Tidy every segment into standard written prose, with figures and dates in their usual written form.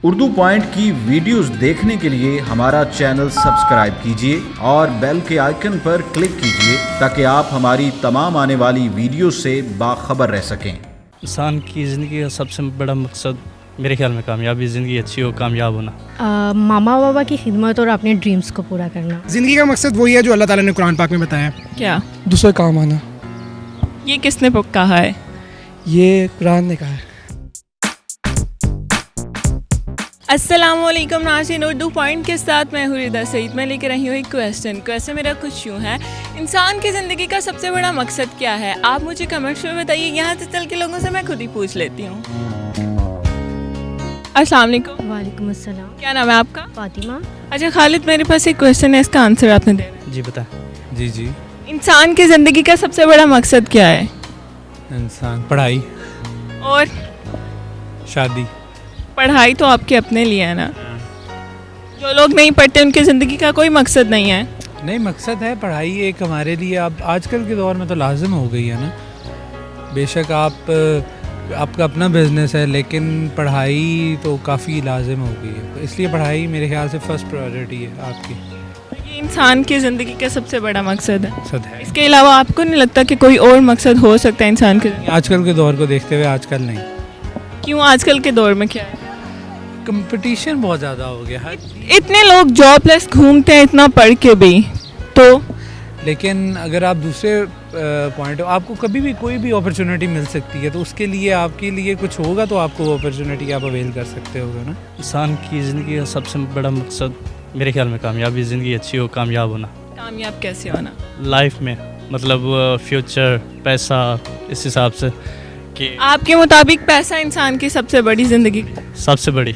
Urdu point کی videos دیکھنے کے لیے ہمارا چینل سبسکرائب کیجیے اور بیل کے آئیکن پر کلک کیجیے تاکہ آپ ہماری تمام آنے والی ویڈیوز سے باخبر رہ سکیں۔ انسان کی زندگی کا سب سے بڑا مقصد میرے خیال میں کامیابی، زندگی اچھی ہو، کامیاب ہونا، ماما بابا کی خدمت اور اپنے ڈریمز کو پورا کرنا۔ زندگی کا مقصد وہی ہے جو اللہ تعالیٰ نے قرآن پاک میں بتایا ہے۔ کیا؟ دوسرے کام آنا۔ یہ کس نے کہا ہے؟ یہ قرآن نے کہا ہے۔ السلام علیکم ناظرین، اردو پوائنٹ کے ساتھ میں ہوں ردا سعید۔ میں لے کے رہی ہوں ایک کویسچن میرا کچھ یوں ہے، انسان کی زندگی کا سب سے بڑا مقصد کیا ہے؟ آپ مجھے کمنٹس میں بتائیے، یہاں سے چل کے لوگوں سے میں خود ہی پوچھ لیتی ہوں۔ السلام علیکم۔ وعلیکم السلام۔ کیا نام ہے آپ کا؟ فاطمہ۔ اچھا خالد، میرے پاس ایک کویسچن ہے، اس کا آنسر آپ نے دینا ہے۔ جی بتائیں۔ جی انسان کی زندگی کا سب سے بڑا مقصد کیا ہے؟ انسان پڑھائی اور شادی۔ پڑھائی تو آپ کے اپنے لیے ہے نا، جو لوگ نہیں پڑھتے ان کی زندگی کا کوئی مقصد نہیں ہے۔ نہیں، مقصد ہے پڑھائی، ایک ہمارے لیے اب آج کل کے دور میں تو لازم ہو گئی ہے نا۔ بے شک آپ کا اپنا بزنس ہے، لیکن پڑھائی تو کافی لازم ہو گئی ہے، اس لیے پڑھائی میرے خیال سے فرسٹ پرائیورٹی ہے آپ کی۔ یہ انسان کی زندگی کا سب سے بڑا مقصد ہے۔ مقصد ہے، اس کے علاوہ آپ کو نہیں لگتا کہ کوئی اور مقصد ہو سکتا ہے انسان کے؟ آج کل کے دور کو دیکھتے ہوئے آج کل نہیں۔ کیوں آج کل کے دور میں کیا ہے؟ کمپٹیشن بہت زیادہ ہو گیا ہے، اتنے لوگ جاب لیس گھومتے ہیں اتنا پڑھ کے بھی، تو لیکن اگر آپ دوسرے پوائنٹ، آپ کو کبھی بھی کوئی بھی اپرچونیٹی مل سکتی ہے، تو اس کے لیے آپ کے لیے کچھ ہوگا تو آپ کو وہ اپرچونیٹی آپ اویل کر سکتے ہوگا نا۔ انسان کی زندگی کا سب سے بڑا مقصد میرے خیال میں کامیابی، زندگی اچھی ہو، کامیاب ہونا کامیاب کیسے ہونا؟ لائف میں، مطلب فیوچر، پیسہ، اس حساب سے کہ آپ کے مطابق پیسہ انسان کی سب سے بڑی زندگی؟ سب سے بڑی۔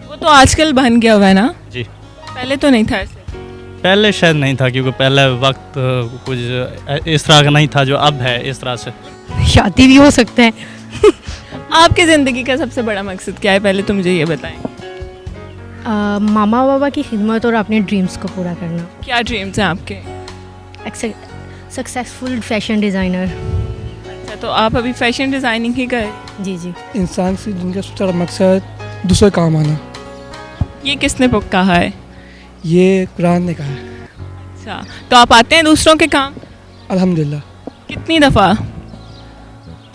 وہ تو آج کل بن گیا ہوا ہے نا، جی پہلے تو نہیں تھا ایسے۔ پہلے شاید نہیں تھا، کیونکہ پہلے وقت کچھ اس طرح کا نہیں تھا جو اب ہے اس طرح سے۔ شادی بھی ہو سکتا ہے۔ آپ کی زندگی کا سب سے بڑا مقصد کیا ہے؟ پہلے تو مجھے یہ بتائیں۔ ماما بابا کی خدمت اور اپنے ڈریمز کو پورا کرنا۔ کیا ڈریمز ہیں آپ کے؟ Successful fashion designer. اچھا، تو آپ ابھی فیشن ڈیزائننگ ہی کر؟ جی جی۔ انسان کی زندگی کا سب سے بڑا مقصد دوسرے کام آنا۔ یہ کس نے کہا ہے؟ یہ قرآن نے کہا ہے۔ اچھا، تو آپ آتے ہیں دوسروں کے کام؟ الحمدللہ کتنی دفعہ؟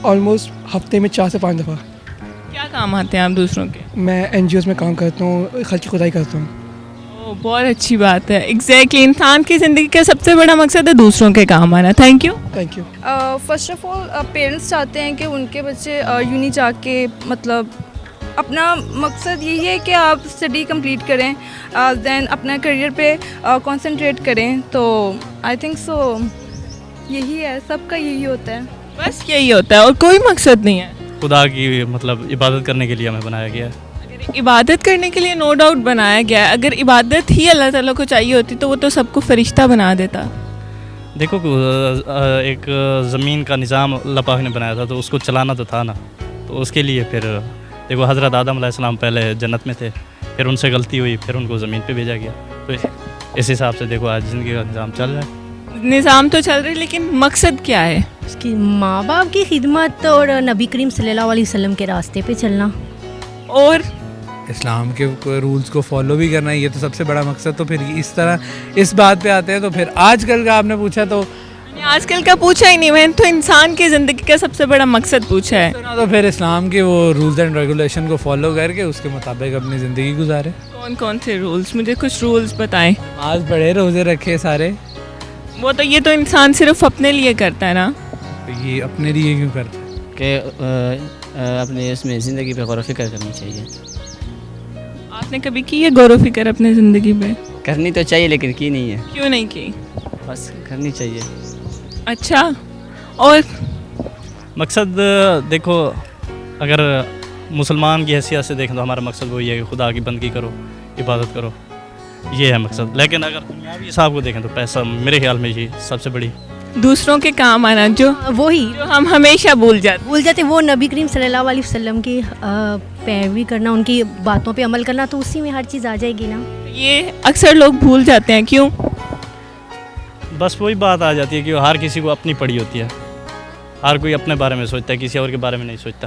آلموسٹ ہفتے میں 4 سے 5 دفعہ۔ کیا کام آتے ہیں آپ دوسروں کے؟ میں NGOs میں کام کرتا ہوں، خرچ کی خدائی کرتا ہوں۔ اوہ، بہت اچھی بات ہے۔ ایگزیکٹلی، انسان کی زندگی کا سب سے بڑا مقصد ہے دوسروں کے کام آنا۔ Thank you. Thank you. First of all parents چاہتے ہیں کہ ان کے بچے یونی جا کے، مطلب اپنا مقصد یہی ہے کہ آپ اسٹڈی کمپلیٹ کریں، دین اپنا کریئر پہ کنسنٹریٹ کریں، تو آئی تھنک سو یہی ہے، سب کا یہی ہوتا ہے۔ بس یہی ہوتا ہے اور کوئی مقصد نہیں ہے۔ خدا کی مطلب عبادت کرنے کے لیے ہمیں بنایا گیا ہے۔ اگر عبادت کرنے کے لیے نو ڈاؤٹ بنایا گیا ہے، اگر عبادت ہی اللہ تعالیٰ کو چاہیے ہوتی تو وہ تو سب کو فرشتہ بنا دیتا۔ دیکھو ایک زمین کا نظام اللہ پاک نے بنایا تھا، تو اس کو چلانا تو تھا نا، تو اس کے لیے پھر دیکھو حضرت آدم علیہ السلام پہلے جنت میں تھے، پھر ان سے غلطی ہوئی، پھر ان کو زمین پہ بھیجا گیا، تو اس حساب سے دیکھو آج زندگی کا نظام چل رہا ہے۔ نظام تو چل رہا ہے، لیکن مقصد کیا ہے؟ اس کی ماں باپ کی خدمت اور نبی کریم صلی اللہ علیہ وسلم کے راستے پہ چلنا، اور اسلام کے رولز کو فالو بھی کرنا ہے، یہ تو سب سے بڑا مقصد۔ تو پھر اس طرح اس بات پہ آتے ہیں، تو پھر آج کل کا آپ نے پوچھا تو آج کل کا پوچھا ہی نہیں، میں نے تو انسان کی زندگی کا سب سے بڑا مقصد پوچھا ہے۔ تو پھر اسلام کے وہ رولز اینڈ ریگولیشن کو فالو کر کے اس کے مطابق اپنی زندگی گزارے۔ کون کون سے رولز؟ مجھے کچھ رولز بتائیں۔ نماز پڑھے، روزے رکھے سارے۔ وہ تو یہ تو انسان صرف اپنے لیے کرتا ہے نا۔ یہ اپنے لیے کیوں کرتے ہیں؟ کہ اپنے اس میں زندگی پہ غور و فکر کرنی چاہیے۔ آپ نے کبھی کی ہے غور و فکر اپنے زندگی پہ؟ کرنی تو چاہیے لیکن کی نہیں ہے، کیوں نہیں کی؟ بس کرنی چاہیے۔ اچھا، اور مقصد دیکھو، اگر مسلمان کی حیثیت سے دیکھیں تو ہمارا مقصد وہی ہے کہ خدا کی بندگی کرو، عبادت کرو، یہ ہے مقصد۔ لیکن اگر دنیاوی حساب کو دیکھیں تو پیسہ میرے خیال میں یہ سب سے بڑی۔ دوسروں کے کام آنا، جو وہی ہم ہمیشہ بھول جاتے، وہ نبی کریم صلی اللہ علیہ وسلم کی پیروی کرنا، ان کی باتوں پہ عمل کرنا، تو اسی میں ہر چیز آ جائے گی نا۔ یہ اکثر لوگ بھول جاتے ہیں، کیوں؟ بس وہی بات آ جاتی ہے کہ ہر کسی کو اپنی پڑی ہوتی ہے، ہر کوئی اپنے بارے میں سوچتا ہے، کسی اور کے بارے میں نہیں سوچتا۔